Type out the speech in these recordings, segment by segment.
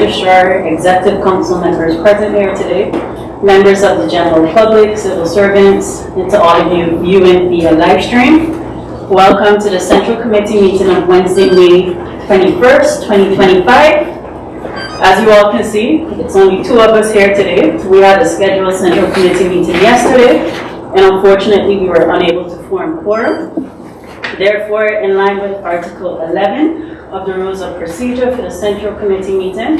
Registrar, Executive Council members present here today, members of the general public, civil servants, and to all of you viewing via live stream. Welcome to the Central Committee meeting of Wednesday, May 21st, 2025. As you all can see, it's only two of us here today. We had a scheduled Central Committee meeting yesterday, and unfortunately we were unable to form quorum. Therefore, in line with Article 11 of the Rules of Procedure for the Central Committee meeting,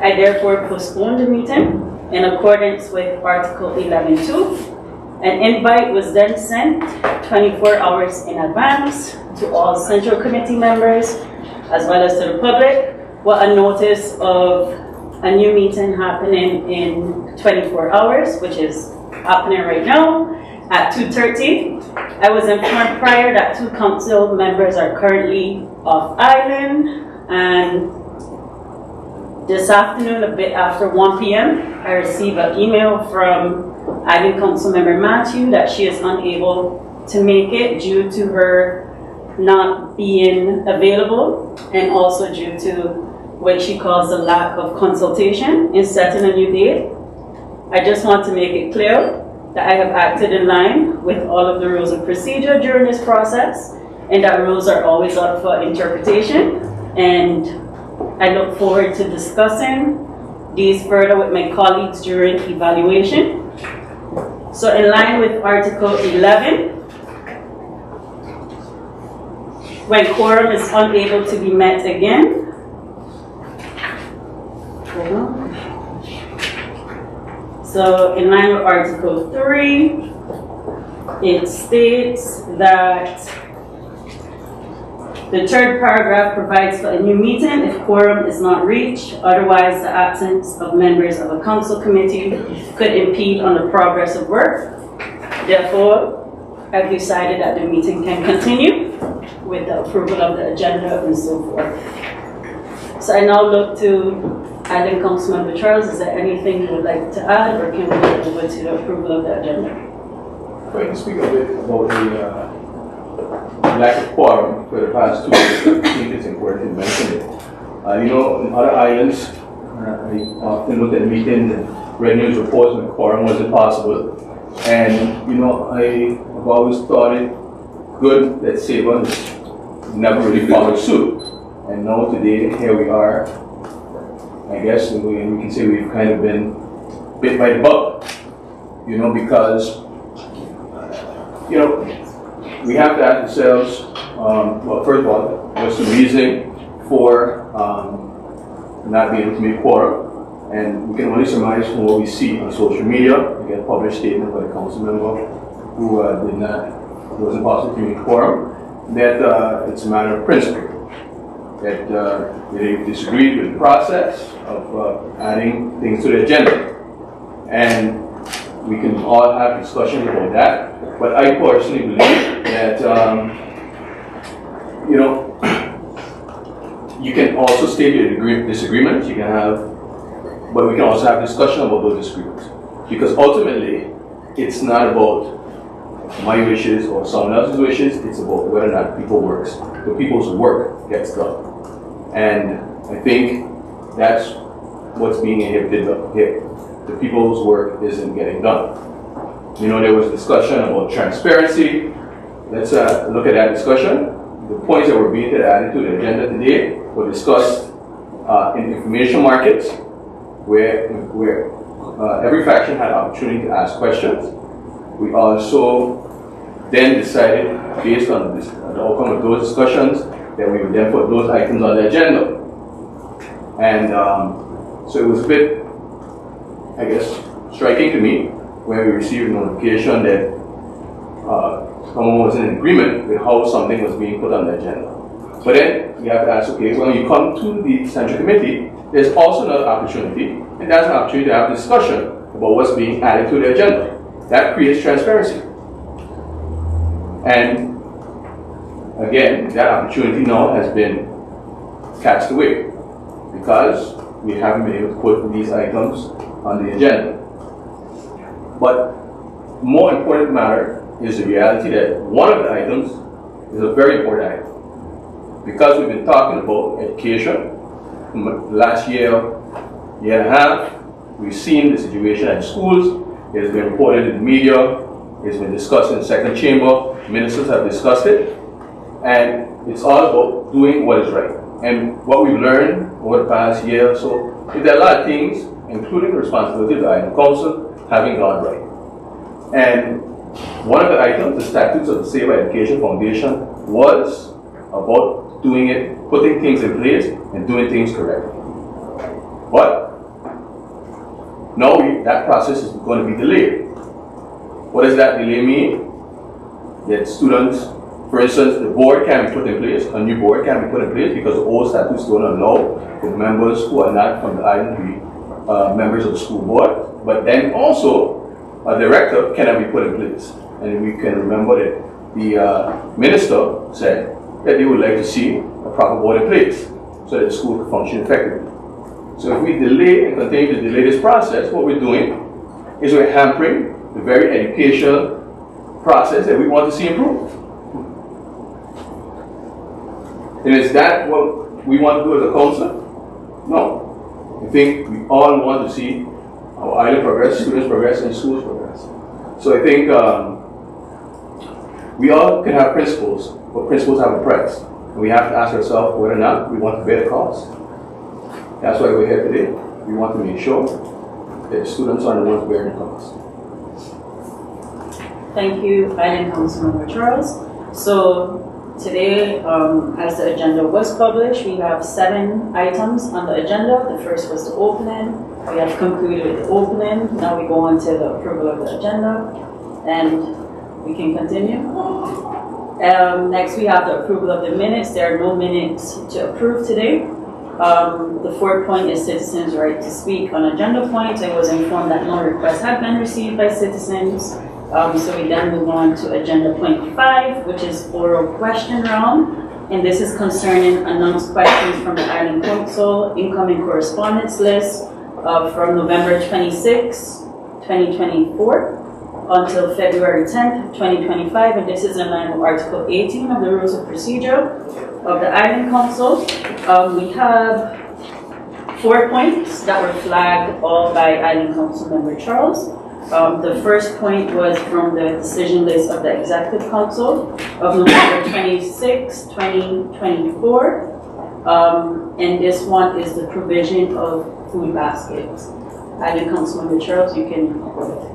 I therefore postponed the meeting in accordance with Article 11.2. An invite was then sent 24 hours in advance to all Central Committee members as well as to the public with a notice of a new meeting happening in 24 hours, which is happening right now at 2:30. I was informed prior that two council members are currently off island, and this afternoon, a bit after 1 p.m., I received an email from Island Council Member Matthew that she is unable to make it due to her not being available, and also due to what she calls the lack of consultation in setting a new date. I just want to make it clear that I have acted in line with all of the rules of procedure during this process, and that rules are always up for interpretation. And I look forward to discussing these further with my colleagues during evaluation. So in line with Article 11, when quorum is unable to be met again, so in line with Article 3, it states that the third paragraph provides for a new meeting if quorum is not reached. Otherwise, the absence of members of a council committee could impede on the progress of work. Therefore, I've decided that the meeting can continue with the approval of the agenda and so forth. So I now look to Island Councilmember Charles. Is there anything you would like to add, or can we go over to the approval of the agenda? I can speak a bit about the lack of quorum for the past 2 weeks. I think it's important to mention it. In other islands, I often look at meetings and read news reports when quorum wasn't possible. And, I've always thought it good that Savon never really followed suit. And now today, here we are. I guess we can say we've kind of been bit by the bug, because, we have to ask ourselves, well, first of all, what's the reason for not being able to make quorum? And we can only surmise from what we see on social media. We get a published statement by a council member who wasn't possible to make quorum, that it's a matter of principle. That they disagreed with the process of adding things to the agenda. And we can all have discussions about that. But I personally believe that, you can also state your disagreements, you can have, but we can also have discussion about those disagreements. Because ultimately, it's not about my wishes or someone else's wishes, it's about whether or not the people's work gets done. And I think that's what's being inhibited here. The people's work isn't getting done. There was discussion about transparency. Let's look at that discussion. The points that were being added to the agenda today were discussed in information markets, where every faction had opportunity to ask questions. We also then decided, based on the outcome of those discussions, that we would then put those items on the agenda. And so it was a bit, I guess, striking to me when we received a notification that someone was in agreement with how something was being put on the agenda. But then you have to ask, okay, when you come to the Central Committee, there's also another opportunity, and that's an opportunity to have a discussion about what's being added to the agenda. That creates transparency. And again, that opportunity now has been cast away because we haven't been able to put these items on the agenda. But more important matter is the reality that one of the items is a very important item. Because we've been talking about education, last year and a half, we've seen the situation at schools. It has been reported in the media. It's been discussed in the second chamber. Ministers have discussed it. And it's all about doing what is right. And what we've learned over the past year or so is that a lot of things, including the responsibility of the Island Council, having gone right. And one of the items, the statutes of the Safer Education Foundation, was about doing it, putting things in place and doing things correctly. But now that process is going to be delayed. What does that delay mean? That students, for instance, the board can be put in place, a new board can be put in place because the old statutes don't allow the members who are not from the island to be members of the school board. But then also, a director cannot be put in place. And we can remember that the minister said that they would like to see a proper board in place so that the school can function effectively. So if we delay and continue to delay this process, what we're doing is we're hampering the very educational process that we want to see improved. And is that what we want to do as a council? No. I think we all want to see our island progress, students progress, and schools progress. So I think we all can have principles, but principles have a price. And we have to ask ourselves whether or not we want to bear the cost. That's why we're here today. We want to make sure that the students are the ones bearing the cost. Thank you, Island Councilmember Charles. So today, as the agenda was published, we have 7 items on the agenda. The first was the opening. We have concluded with the opening. Now we go on to the approval of the agenda, and we can continue. Next, we have the approval of the minutes. There are no minutes to approve today. The 4th point is citizens' right to speak on agenda points. I was informed that no requests have been received by citizens. So we then move on to agenda point 5, which is oral question round. And this is concerning announced questions from the Island Council, incoming correspondence list from November 26, 2024 until February 10th, 2025. And this is in line with Article 18 of the Rules of Procedure of the Island Council. We have 4 points that were flagged all by Island Council Member Charles. The first point was from the decision list of the Executive Council of November 26, 2024. And this one is the provision of food baskets. Island Council Member Charles, you can go ahead.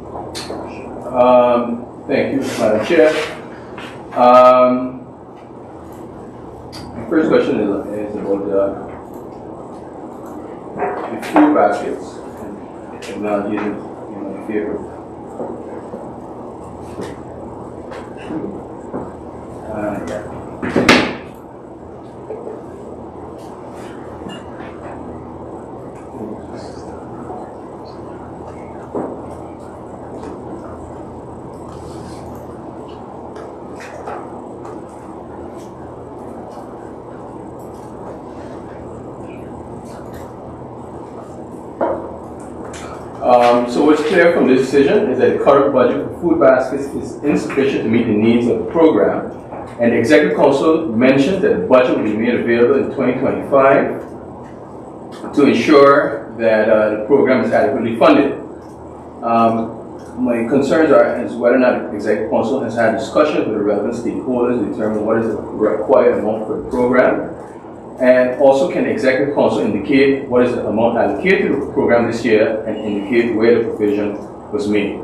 Thank you, Madam Chair. My first question is about the food baskets. Technology is in my favor. So what's clear from this decision is that the current budget for food baskets is insufficient to meet the needs of the program, and the Executive Council mentioned that the budget will be made available in 2025 to ensure that the program is adequately funded. My concerns is whether or not the Executive Council has had discussions with the relevant stakeholders to determine what is the required amount for the program. And also, can the Executive Council indicate what is the amount allocated to the program this year and indicate where the provision was made?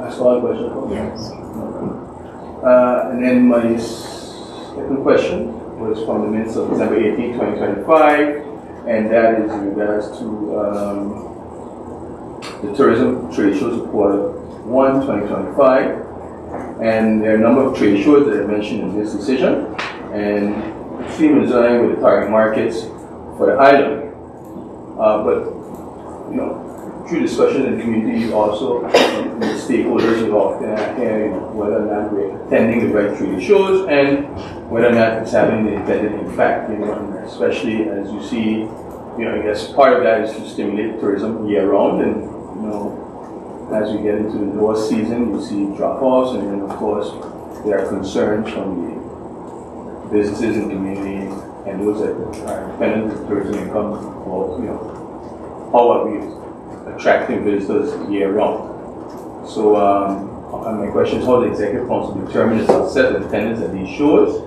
Ask all the questions? Yes. And then my second question was from the minutes of December 18, 2025, and that is in regards to the tourism trade shows of quarter 1, 2025. And there are a number of trade shows that are mentioned in this decision, and it seems in line with the target markets for the island. But, you know, through discussion in the community, also the stakeholders involved in whether or not we're attending the right trade shows and whether or not it's having the intended impact, you know, and especially as you see, you know, I guess part of that is to stimulate tourism year round, and, you know, as we get into the lower season, you see drop-offs, and then of course there are concerns from the businesses and communities and those that are dependent on tourism income, or how are we attracting visitors year round? So my question is, how the Executive Council determine the success and attendance at these shows?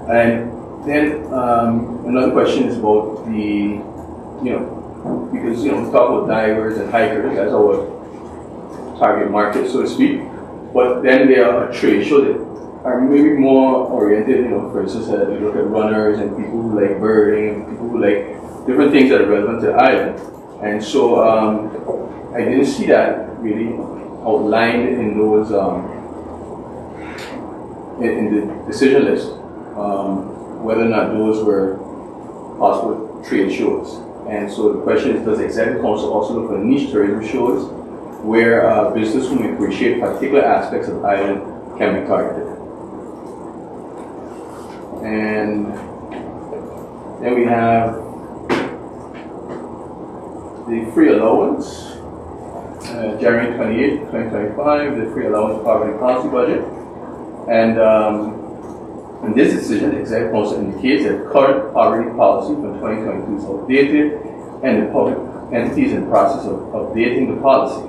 And then another question is about the, because we talk about divers and hikers as our target market, so to speak. But then there are trade shows that are maybe more oriented, for instance, you look at runners and people who like birding and people who like different things that are relevant to the island. And so I didn't see that really outlined in those in the decision list, whether or not those were possible trade shows. And so the question is, does the Executive Council also look for niche tourism shows where business who may appreciate particular aspects of the island can be targeted? And then we have the free allowance, January 28, 2025, the free allowance poverty policy budget. And in this decision, the Executive Council indicates that current poverty policy from 2022 is outdated and the public entities in the process of updating the policy.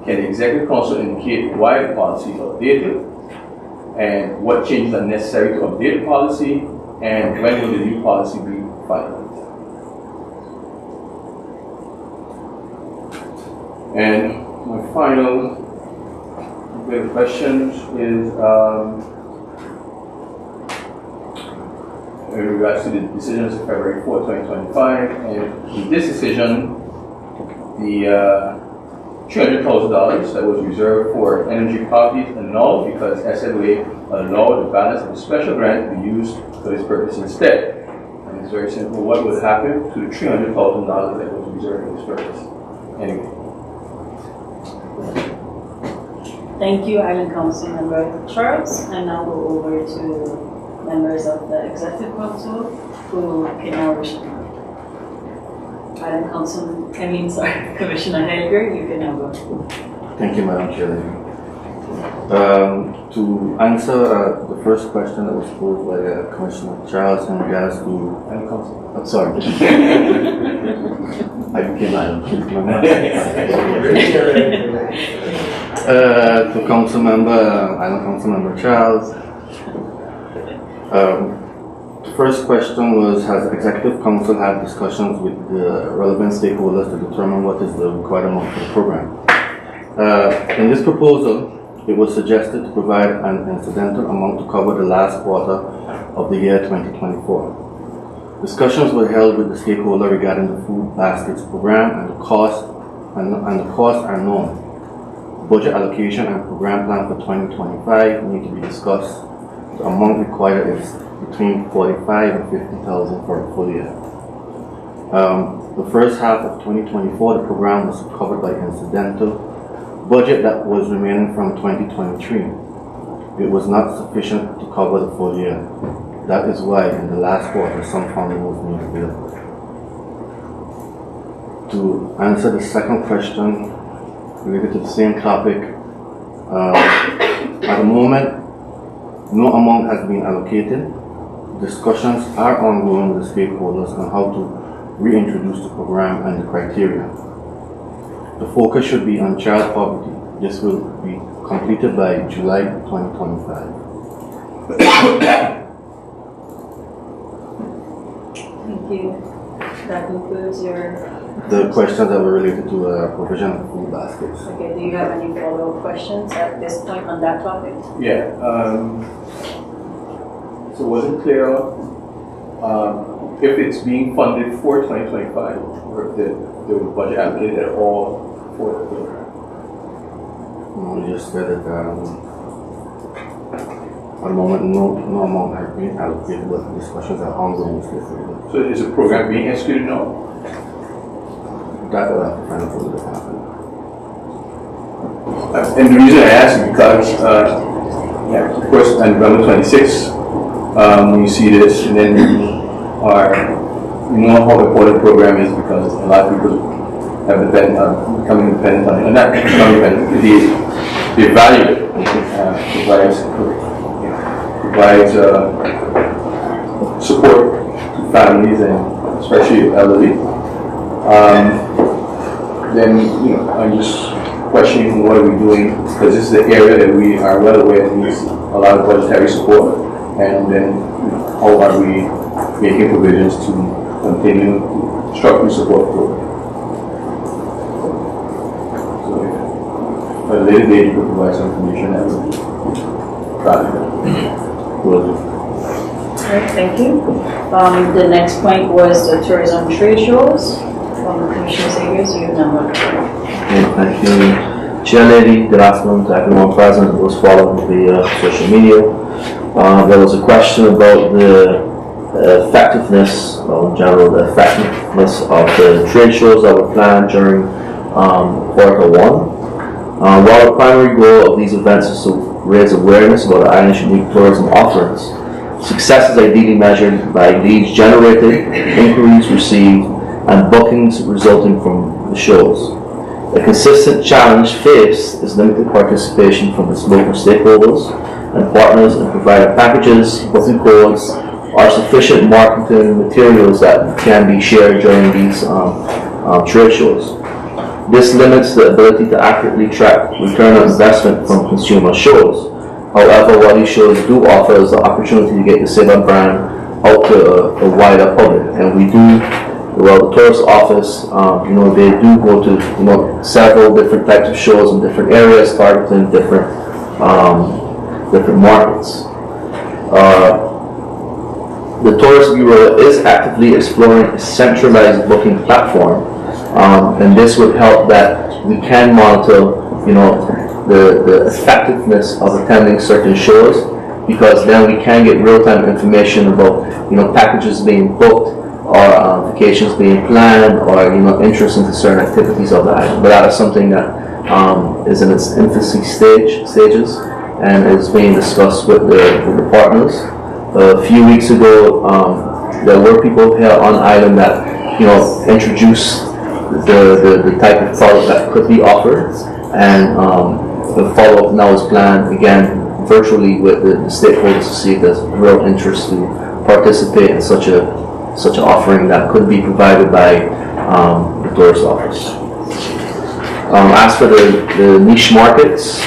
Can the Executive Council indicate why the policy is outdated and what changes are necessary to update the policy, and when will the new policy be finalized? And my final bit of questions is in regards to the decisions of February 4, 2025, and in this decision, the $300,000 that was reserved for energy properties annulled because SLA allowed the balance of a special grant to be used for this purpose instead. And it's very simple. What would happen to the $300,000 that was reserved for this purpose? Anyway. Thank you, Island Council Member Charles. And now we'll go over to members of the Executive Council who can now respond. Island Council, Commissioner Helger, you can now go. Thank you, Madam Chair. To answer the first question that was posed by Commissioner Charles in regards to Island Council. I'm sorry. I became Island to Island Council Member Charles. The first question was, has the Executive Council had discussions with the relevant stakeholders to determine what is the required amount for the program? In this proposal, it was suggested to provide an incidental amount to cover the last quarter of the year 2024. Discussions were held with the stakeholder regarding the food baskets program, and the costs are known. Budget allocation and program plan for 2025 need to be discussed. The amount required is between $45,000 and $50,000 for a full year. The first half of 2024, the program was covered by incidental budget that was remaining from 2023. It was not sufficient to cover the full year. That is why in the last quarter, some funding was made available. To answer the second question related to the same topic, at the moment, no amount has been allocated. Discussions are ongoing with the stakeholders on how to reintroduce the program and the criteria. The focus should be on child poverty. This will be completed by July 2025. Thank you. That concludes the questions that were related to provision of food baskets. Okay, do you have any follow-up questions at this point on that topic? Yeah. So was it clear if it's being funded for 2025 or if there was budget allocated at all for the program? No, you just said that at the moment no amount has been allocated, but discussions are ongoing with stakeholders. So is the program being executed now? That will have to find out what will happen. And the reason I ask is because, of course, on November 26th, when you see this, and then you know how important the program is because a lot of people have becoming dependent on it, and not becoming dependent, they value it. Provides support to families and especially elderly. Then, I'm just questioning what are we doing, because this is the area that we are well aware needs a lot of budgetary support, and then how are we making provisions to continue to structurally support the program. So, at a later date, you could provide some information that would be valuable. Will do. Alright, thank you. The next point was the tourism trade shows. Commissioner Sagers, you have number. Thank you, Chair Lady. Good afternoon to everyone present who was following via social media. There was a question about the effectiveness, or in general, the effectiveness of the trade shows that were planned during Q1. While the primary goal of these events is to raise awareness about the island's unique tourism offerings, success is ideally measured by leads generated, inquiries received, and bookings resulting from the shows. A consistent challenge faced is limited participation from its local stakeholders and partners in providing packages, booking codes, or sufficient marketing materials that can be shared during these trade shows. This limits the ability to accurately track return on investment from consumer shows. However, what these shows do offer is the opportunity to get the Saban brand out to a wider public, and we do. Well, the tourist office, they do go to, several different types of shows in different areas, targeting different markets. The Tourist Bureau is actively exploring a centralized booking platform, and this would help that we can monitor, the effectiveness of attending certain shows, because then we can get real-time information about, packages being booked, or vacations being planned, or interest into certain activities of the island. But that is something that is in its infancy stages and is being discussed with the partners. A few weeks ago, there were people here on island that introduced the type of product that could be offered, and the follow-up now is planned again virtually with the stakeholders to see if there's real interest to participate in such an offering that could be provided by the tourist office. As for the niche markets,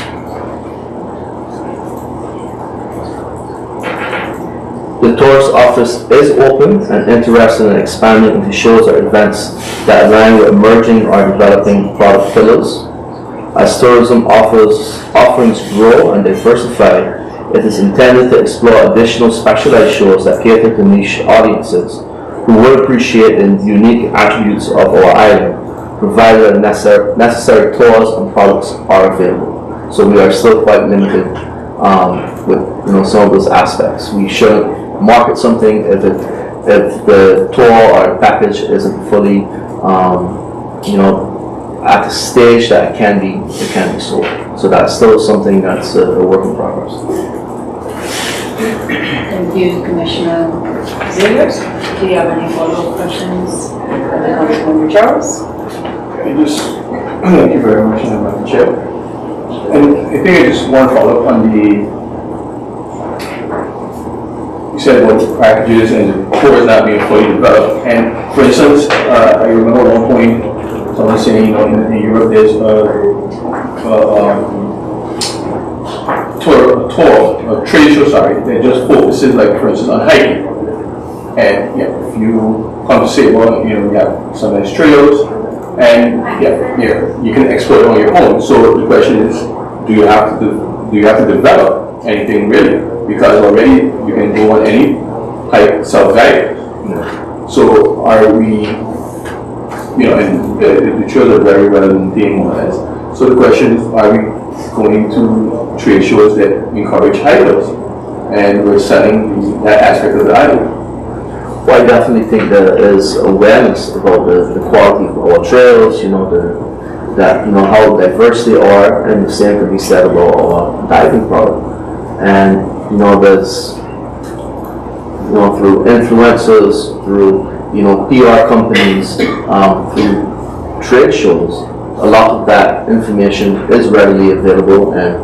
the tourist office is open and interested in expanding into shows or events that align with emerging or developing product pillars. As tourism offerings grow and diversify, it is intended to explore additional specialized shows that cater to niche audiences who will appreciate the unique attributes of our island, provided that necessary tours and products are available. So we are still quite limited with some of those aspects. We shouldn't market something if the tour or the package isn't fully at the stage that it can be sold. So that's still something that's a work in progress. Thank you, Commissioner Zayers. Do you have any follow-up questions for the Councilmember Charles? Thank you very much, Madam Chair. And I think I just want to follow up on you said about the packages and the tours not being fully developed. And for instance, I remember at one point someone saying, in Europe there's a trade show, that just focuses, like for instance, on hiking. And if you come to say, well, we have some nice trails, and you can explore it on your own. So the question is, do you have to develop anything really? Because already you can go on any hike self-guided. So are we, and the trails are very well maintained. So the question is, are we going to trade shows that encourage hikers, and we're selling that aspect of the island? Well, I definitely think there is awareness about the quality of our trails, how diverse they are, and the same can be said about our diving product. And there's through influencers, through PR companies, through trade shows, a lot of that information is readily available, and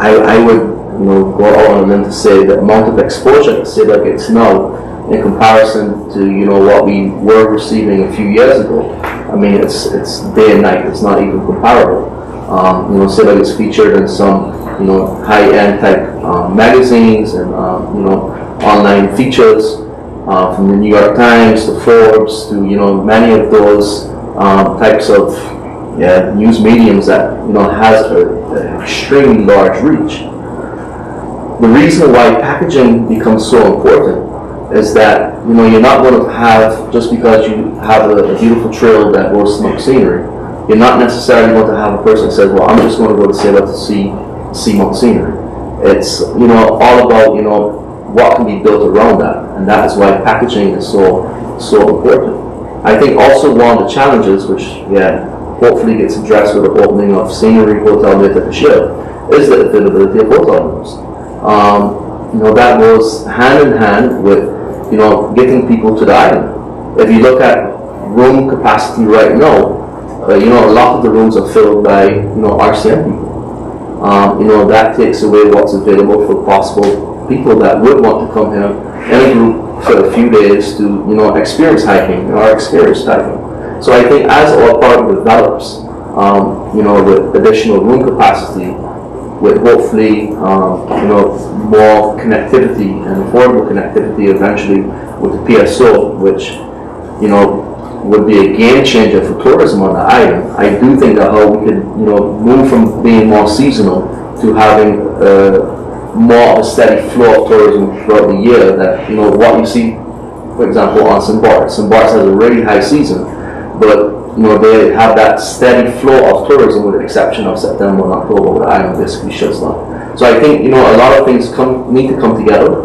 I would go out on a limb to say the amount of exposure that Civic gets now in comparison to what we were receiving a few years ago. I mean, it's day and night. It's not even comparable. Civic is featured in some high-end type magazines and online features from the New York Times to Forbes to many of those types of news mediums that has an extremely large reach. The reason why packaging becomes so important is that you're not going to have, just because you have a beautiful trail that goes to Monk Scenery, you're not necessarily going to have a person that says, well, I'm just going to go to Sailor to see Monk Scenery. It's all about what can be built around that, and that is why packaging is so important. I think also one of the challenges, which hopefully gets addressed with the opening of Scenery Hotel later this year, is the availability of hotel rooms. That goes hand in hand with getting people to the island. If you look at room capacity right now, a lot of the rooms are filled by RCM people. That takes away what's available for possible people that would want to come here in a group for a few days to experience hiking or experience hiking. So I think as our park develops, with additional room capacity, with hopefully more connectivity and affordable connectivity eventually with the PSO, which would be a game changer for tourism on the island. I do think that how we could move from being more seasonal to having more of a steady flow of tourism throughout the year. That what you see, for example, on St. Bart's. St. Bart's has a really high season, but they have that steady flow of tourism with the exception of September and October, where the island basically shuts down. So I think a lot of things need to come together.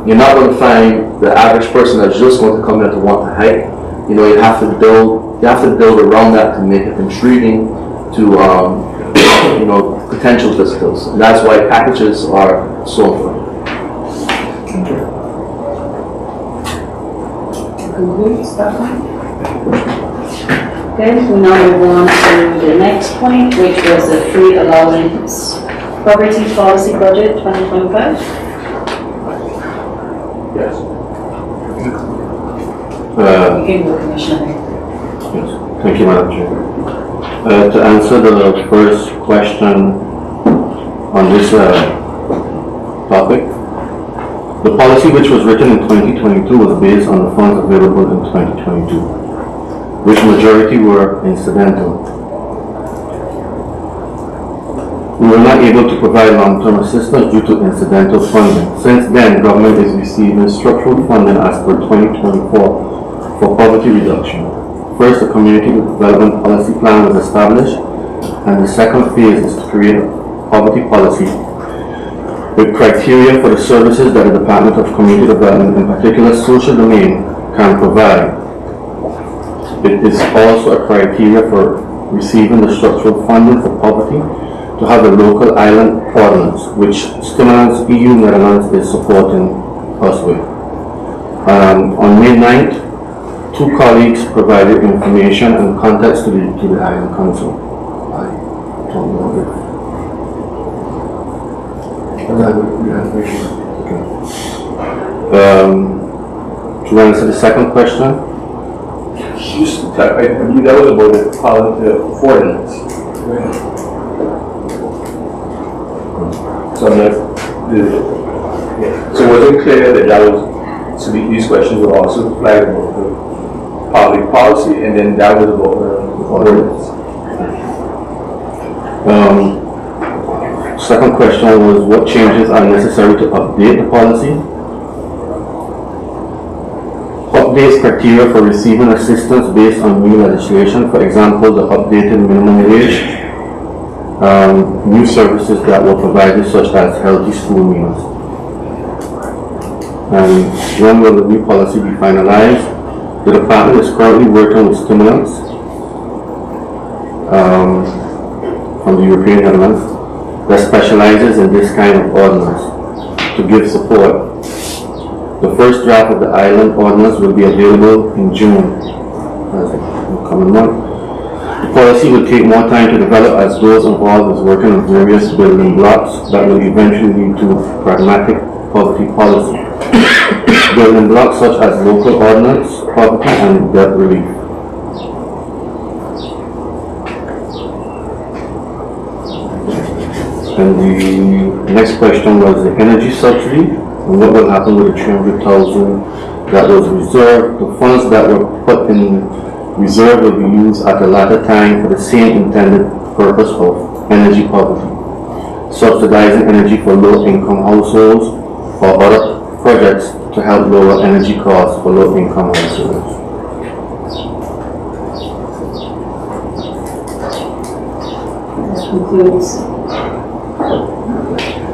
You're not going to find the average person that's just going to come here to want to hike. You have to build around that to make it intriguing to potential visitors. And that's why packages are so important. Okay, we now move on to the next point, which was the free allowance property policy budget 2025. Yes. You can go, Commissioner. Yes. Thank you, Madam Chair. To answer the first question on this topic, the policy which was written in 2022 was based on the funds available in 2022, which majority were incidental. We were not able to provide long-term assistance due to incidental funding. Since then, government is receiving structural funding as per 2024 for poverty reduction. First, the community development policy plan was established, and the second phase is to create a poverty policy with criteria for the services that the Department of Community Development, in particular social domain, can provide. It is also a criteria for receiving the structural funding for poverty to have a local island ordinance, which Stimulants EU Netherlands is supporting us with. On May 9th, 2 colleagues provided information and context to the Island Council. I don't know if to answer the second question, I believe that was about the ordinance. So so it wasn't clear that was, so these questions were also flagged about the public policy, and then that was about the ordinance. Second question was what changes are necessary to update the policy? Updates criteria for receiving assistance based on new legislation, for example, the updated minimum wage, new services that were provided such as healthy school meals. And when will the new policy be finalized? The department is currently working with Stimulants from the European Netherlands that specializes in this kind of ordinance to give support. The first draft of the island ordinance will be available in June, as a coming month. The policy would take more time to develop as those involved is working on various building blocks that will eventually lead to pragmatic poverty policy. Building blocks such as local ordinance, poverty, and debt relief. And the next question was the energy subsidy, and what will happen with the 300,000 that was reserved. The funds that were put in reserve will be used at a later time for the same intended purpose of energy poverty, subsidizing energy for low-income households or other projects to help lower energy costs for low-income households. That concludes.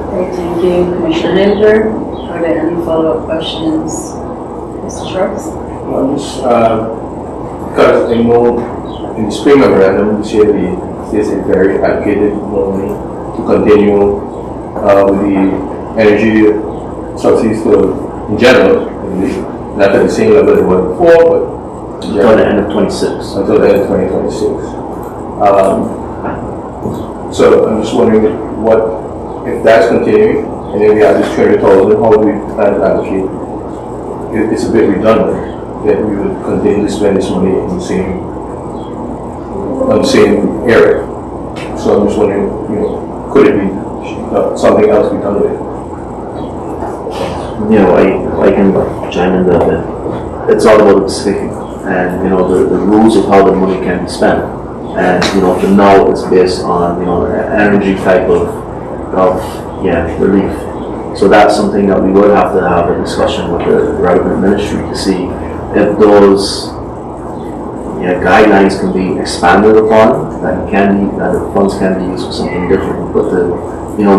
Okay, thank you, Commissioner Hilder. Are there any follow-up questions, Mr. Sharps? Well, just, because I know in the spring memorandum this year, the state is very allocated more money to continue with the energy subsidies in general, not at the same level they were before, but Until the end of 26. until the end of 2026. So I'm just wondering if that's continuing, and then we have this 300,000, how do we plan to allocate? It's a bit redundant that we would continue to spend this money on the same area. So I'm just wondering, could it be something else be done with it? I can chime in there a bit. It's all about the specific and, the rules of how the money can be spent. And, for now it's based on, energy type of relief. So that's something that we would have to have a discussion with the relevant ministry to see if those guidelines can be expanded upon, that the funds can be used for something different. But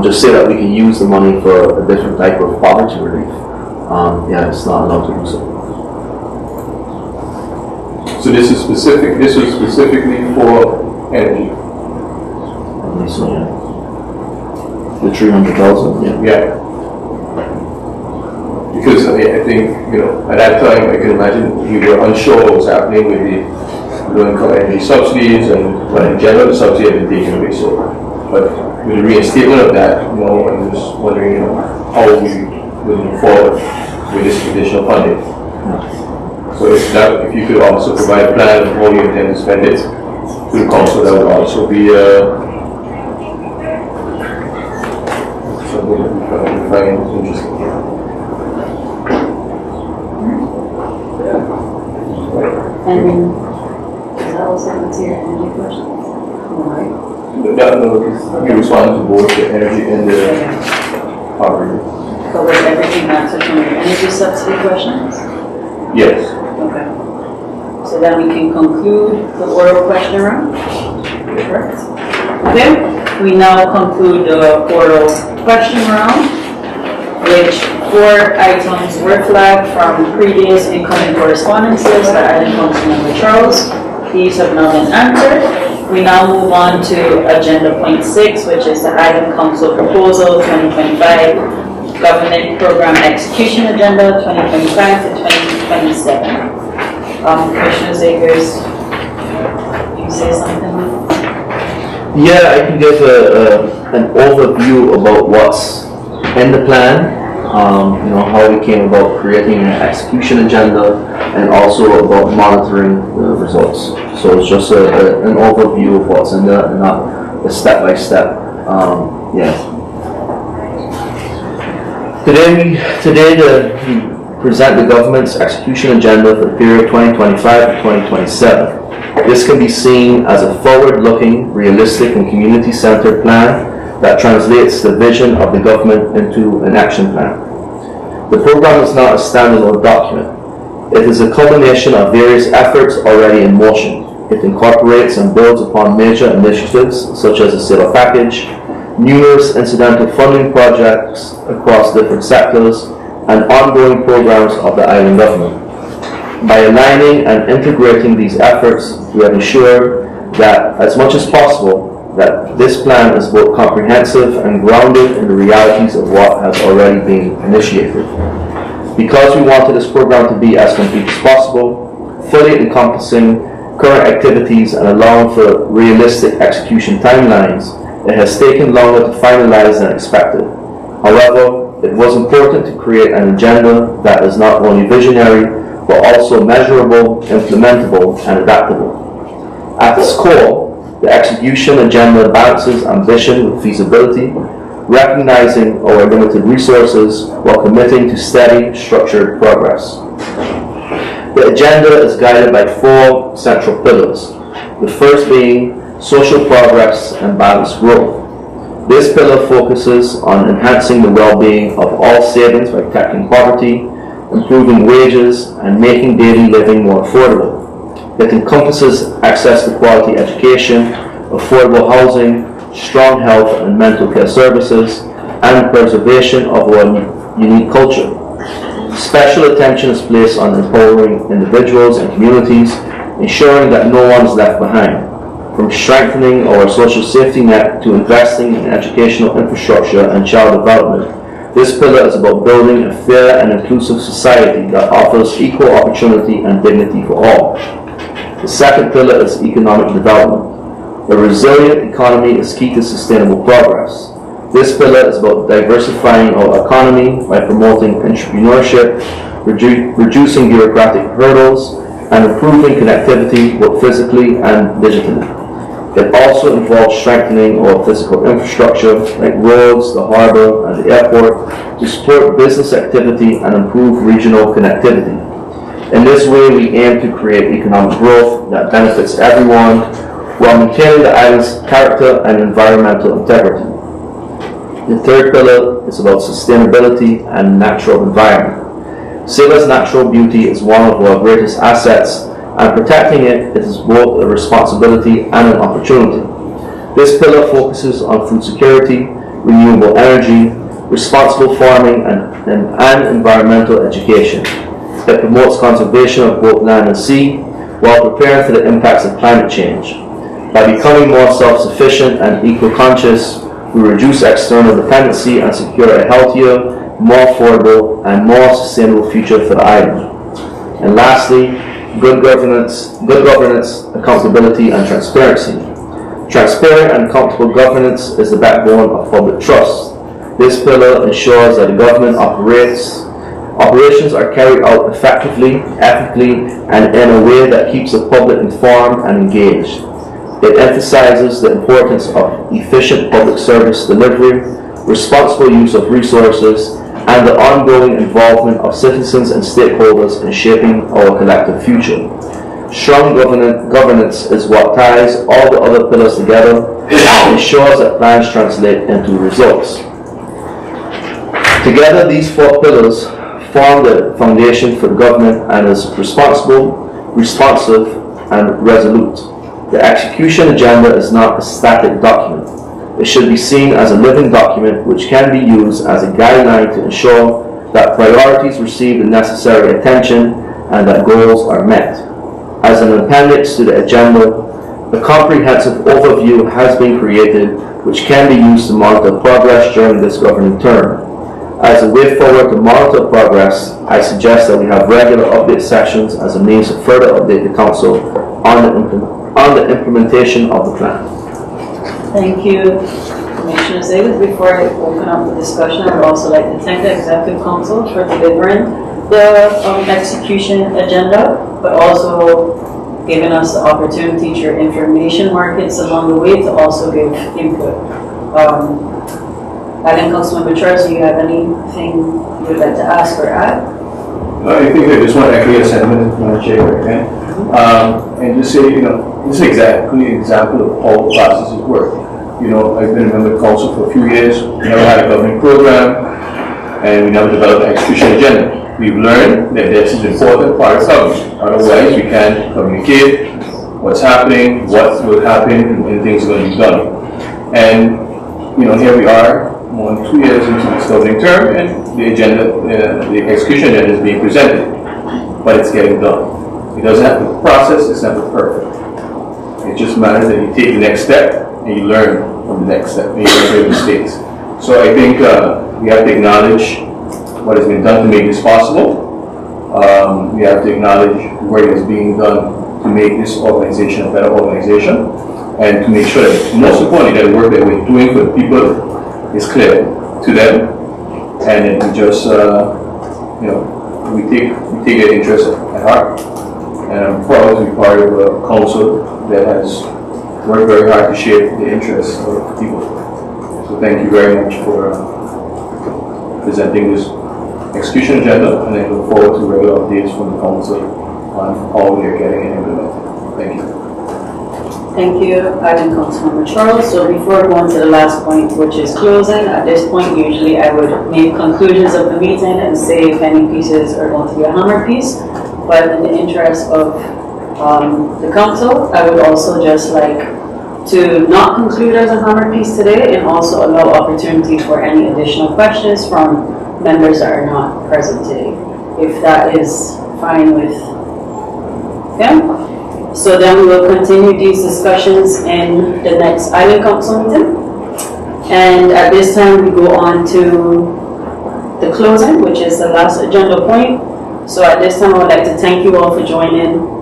just say that we can use the money for a different type of poverty relief, it's not allowed to do so. So this was specifically for energy? So, the 300,000, Yeah. Because I think, at that time, I can imagine we were unsure what was happening with the low-income energy subsidies, but in general, the subsidy had been taken away. So, but with the reinstatement of that, I'm just wondering, how we will move forward with this additional funding. So if you could also provide a plan of how you intend to spend it to the council, that would also be something that we find interesting. And is that also answer your energy questions? All right. You respond to both the energy and the poverty. Covers everything answered from your energy subsidy questions? Yes. Okay. So then we can conclude the oral question round? Correct. Okay, we now conclude the oral question round, which 4 items were flagged from previous incoming correspondences by Item Councilmember Charles. These have now been answered. We now move on to agenda point 6, which is the Item Council Proposal 2025 Government Program Execution Agenda 2025 to 2027. Commissioner Zakers, you say something? Yeah, I can give an overview about what's in the plan, how we came about creating an execution agenda, and also about monitoring the results. So it's just an overview of what's in there, and not a step-by-step. Today we present the government's execution agenda for the period 2025 to 2027. This can be seen as a forward-looking, realistic, and community-centered plan that translates the vision of the government into an action plan. The program is not a standalone document. It is a culmination of various efforts already in motion. It incorporates and builds upon major initiatives such as the sale package, numerous incidental funding projects across different sectors, and ongoing programs of the island government. By aligning and integrating these efforts, we have ensured that, as much as possible, that this plan is both comprehensive and grounded in the realities of what has already been initiated. Because we wanted this program to be as complete as possible, fully encompassing current activities and allowing for realistic execution timelines, it has taken longer to finalize than expected. However, it was important to create an agenda that is not only visionary, but also measurable, implementable, and adaptable. At its core, the execution agenda balances ambition with feasibility, recognizing our limited resources while committing to steady, structured progress. The agenda is guided by 4 central pillars, the first being social progress and balanced growth. This pillar focuses on enhancing the well-being of all Sabins by tackling poverty, improving wages, and making daily living more affordable. It encompasses access to quality education, affordable housing, strong health and mental care services, and preservation of our unique culture. Special attention is placed on empowering individuals and communities, ensuring that no one is left behind. From strengthening our social safety net to investing in educational infrastructure and child development, this pillar is about building a fair and inclusive society that offers equal opportunity and dignity for all. The second pillar is economic development. A resilient economy is key to sustainable progress. This pillar is about diversifying our economy by promoting entrepreneurship, reducing bureaucratic hurdles, and improving connectivity both physically and digitally. It also involves strengthening our physical infrastructure like roads, the harbour, and the airport to support business activity and improve regional connectivity. In this way, we aim to create economic growth that benefits everyone while maintaining the island's character and environmental integrity. The third pillar is about sustainability and natural environment. Saba's natural beauty is one of our greatest assets, and protecting it is both a responsibility and an opportunity. This pillar focuses on food security, renewable energy, responsible farming, and environmental education. It promotes conservation of both land and sea while preparing for the impacts of climate change. By becoming more self-sufficient and eco-conscious, we reduce external dependency and secure a healthier, more affordable, and more sustainable future for the island. And lastly, good governance, accountability, and transparency. Transparent and accountable governance is the backbone of public trust. This pillar ensures that the government operations are carried out effectively, ethically, and in a way that keeps the public informed and engaged. It emphasizes the importance of efficient public service delivery, responsible use of resources, and the ongoing involvement of citizens and stakeholders in shaping our collective future. Strong governance is what ties all the other pillars together and ensures that plans translate into results. Together, these 4 pillars form the foundation for government and is responsible, responsive, and resolute. The execution agenda is not a static document. It should be seen as a living document which can be used as a guideline to ensure that priorities receive the necessary attention and that goals are met. As an appendix to the agenda, a comprehensive overview has been created which can be used to monitor progress during this governing term. As a way forward to monitor progress, I suggest that we have regular update sessions as a means to further update the Council on the implementation of the plan. Thank you, Commissioner Davis. Before I open up the discussion, I would also like to thank the Executive Council for delivering the execution agenda, but also giving us the opportunity through information markets along the way to also give input. Alan, Councilmember Charles, do you have anything you would like to ask or add? I think I just want to echo your sentiment, Madam Chair, okay? And just say, this is exactly an example of how processes work. I've been a member of council for a few years, we never had a government program, and we never developed an execution agenda. We've learned that this is an important part of government. Otherwise, we can't communicate what's happening, what will happen, when things are going to be done. And, here we are, more than 2 years into this governing term, and the agenda, the execution agenda is being presented, but it's getting done. It doesn't have to process, it's never perfect. It just matters that you take the next step and you learn from the next step and you learn from your mistakes. So I think we have to acknowledge what has been done to make this possible. We have to acknowledge where it is being done to make this organization a better organization, and to make sure that, most importantly, that the work that we're doing for the people is clear to them, and then we just, we take their interest at heart. And I'm proud to be part of a council that has worked very hard to shape the interests of people. So thank you very much for presenting this execution agenda, and I look forward to regular updates from the council on how we are getting it implemented. Thank you. Thank you, Item Councilmember Charles. So before going to the last point, which is closing, at this point, usually I would make conclusions of the meeting and say if any pieces are going to be a hammer piece. But in the interest of the council, I would also just like to not conclude as a hammer piece today, and also allow opportunity for any additional questions from members that are not present today, if that is fine with them. So then we will continue these discussions in the next Island Council meeting. And at this time, we go on to the closing, which is the last agenda point. So at this time, I would like to thank you all for joining.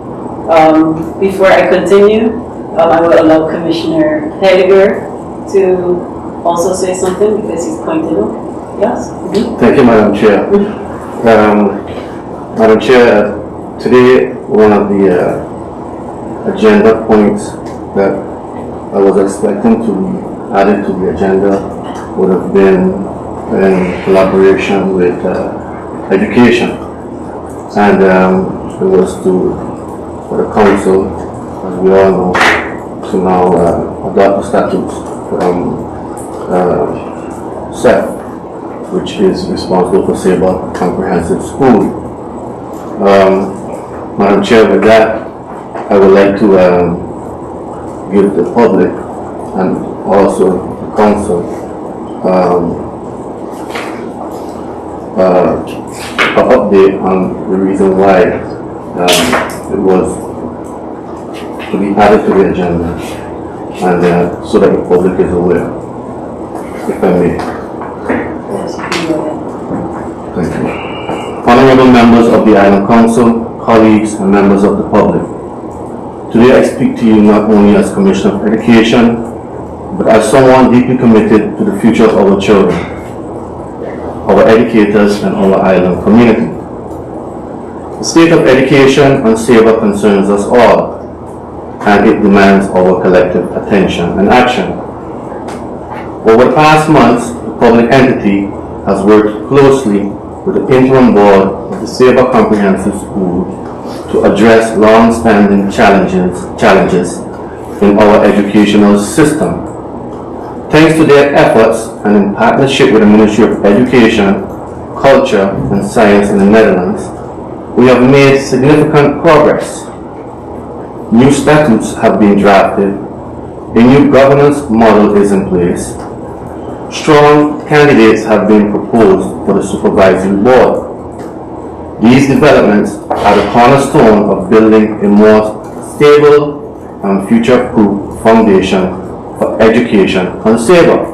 Before I continue, I will allow Commissioner Heidegger to also say something because he's pointed out. Yes? Mm-hmm. Thank you, Madam Chair. Madam Chair, today one of the agenda points that I was expecting to be added to the agenda would have been in collaboration with education, and it was for the council, as we all know, to now adopt the statutes from SEF, which is responsible for Sabre Comprehensive School. Madam Chair, with that, I would like to give the public and also the council an update on the reason why it was to be added to the agenda, and so that the public is aware, if I may. Thank you. Honorable members of the Island Council, colleagues, and members of the public. Today I speak to you not only as Commissioner of Education, but as someone deeply committed to the future of our children, our educators, and our island community. The state of education on Sabre concerns us all, and it demands our collective attention and action. Over the past months, the public entity has worked closely with the interim board of the Sabre Comprehensive School to address long-standing challenges in our educational system. Thanks to their efforts, and in partnership with the Ministry of Education, Culture and Science in the Netherlands, we have made significant progress. New statutes have been drafted, a new governance model is in place, strong candidates have been proposed for the supervisory board. These developments are the cornerstone of building a more stable and future-proof foundation for education on Sabre.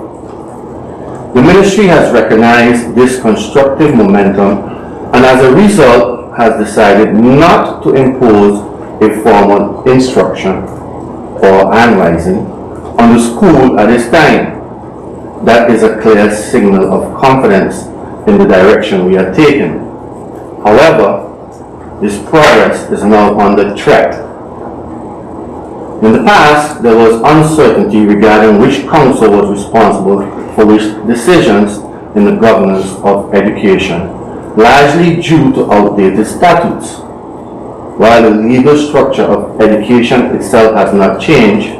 The Ministry has recognized this constructive momentum, and as a result has decided not to impose a formal instruction or handwriting on the school at this time. That is a clear signal of confidence in the direction we are taking. However, this progress is now under threat. In the past, there was uncertainty regarding which council was responsible for which decisions in the governance of education, largely due to outdated statutes. While the legal structure of education itself has not changed,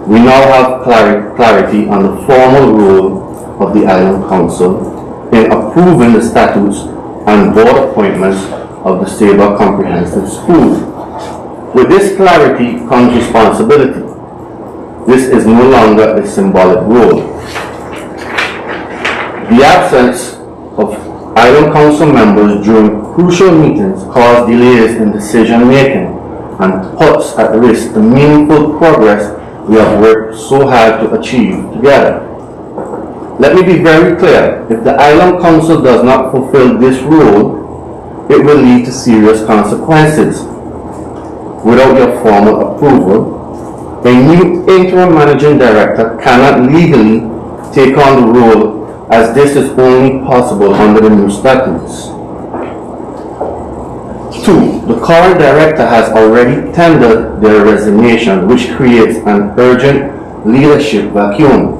we now have clarity on the formal role of the Island Council in approving the statutes and board appointments of the Sabre Comprehensive School. With this clarity comes responsibility. This is no longer a symbolic role. The absence of Island Council members during crucial meetings caused delays in decision making and puts at risk the meaningful progress we have worked so hard to achieve together. Let me be very clear, if the Island Council does not fulfill this role, it will lead to serious consequences. without your formal approval, a new interim managing director cannot legally take on the role, as this is only possible under the new statutes. 2. The current director has already tendered their resignation, which creates an urgent leadership vacuum.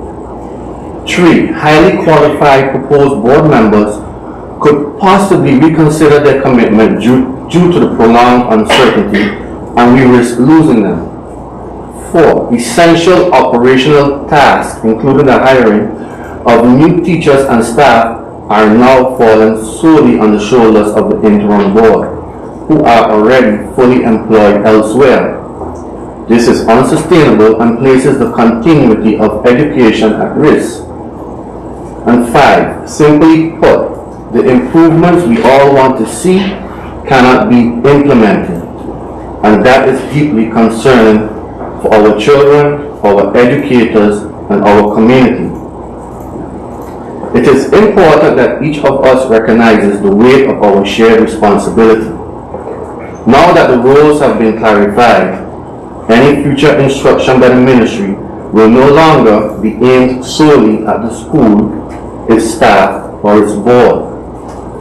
3. Highly qualified proposed board members could possibly reconsider their commitment due to the prolonged uncertainty, and we risk losing them. 4. Essential operational tasks, including the hiring of new teachers and staff, are now falling solely on the shoulders of the interim board, who are already fully employed elsewhere. This is unsustainable and places the continuity of education at risk. And 5. Simply put, the improvements we all want to see cannot be implemented, and that is deeply concerning for our children, our educators, and our community. It is important that each of us recognizes the weight of our shared responsibility. Now that the roles have been clarified, any future instruction by the ministry will no longer be aimed solely at the school, its staff, or its board.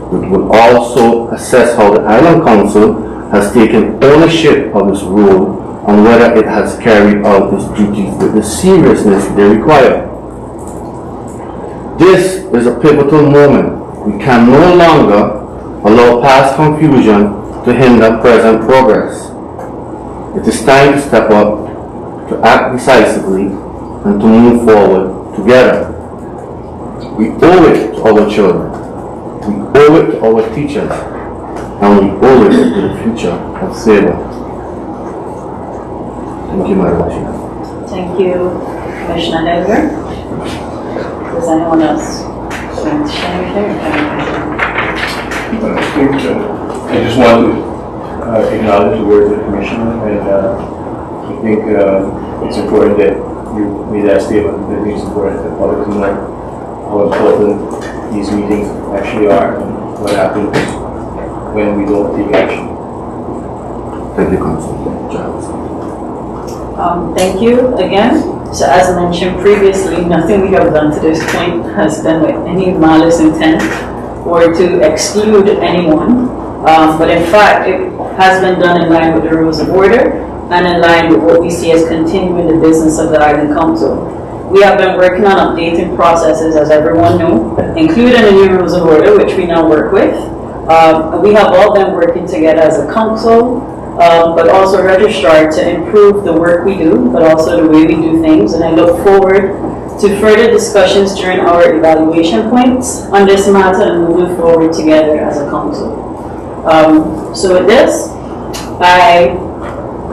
It will also assess how the Island Council has taken ownership of its role and whether it has carried out its duties with the seriousness they require. This is a pivotal moment. We can no longer allow past confusion to hinder present progress. It is time to step up, to act decisively, and to move forward together. We owe it to our children, we owe it to our teachers, and we owe it to the future of Sabre. Thank you, Madam Chair. Thank you, Commissioner Edgar. Does anyone else want to share anything? I just want to acknowledge the words of the Commissioner, and I think it's important that you made that statement. I think it's important that the public can learn how important these meetings actually are and what happens when we don't take action. Thank you, Councilor. Thank you again. So as mentioned previously, nothing we have done to this point has been with any malice intent or to exclude anyone. But in fact, it has been done in line with the rules of order and in line with what we see as continuing the business of the Island Council. We have been working on updating processes, as everyone knows, including the new rules of order, which we now work with. We have all been working together as a council, but also registrar to improve the work we do, but also the way we do things. And I look forward to further discussions during our evaluation points on this matter and moving forward together as a council. So with this, I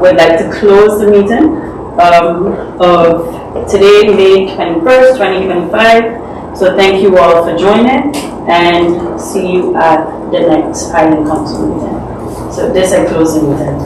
would like to close the meeting of today, May 21st, 2025. So thank you all for joining, and see you at the next Island Council meeting. So this, I close the meeting.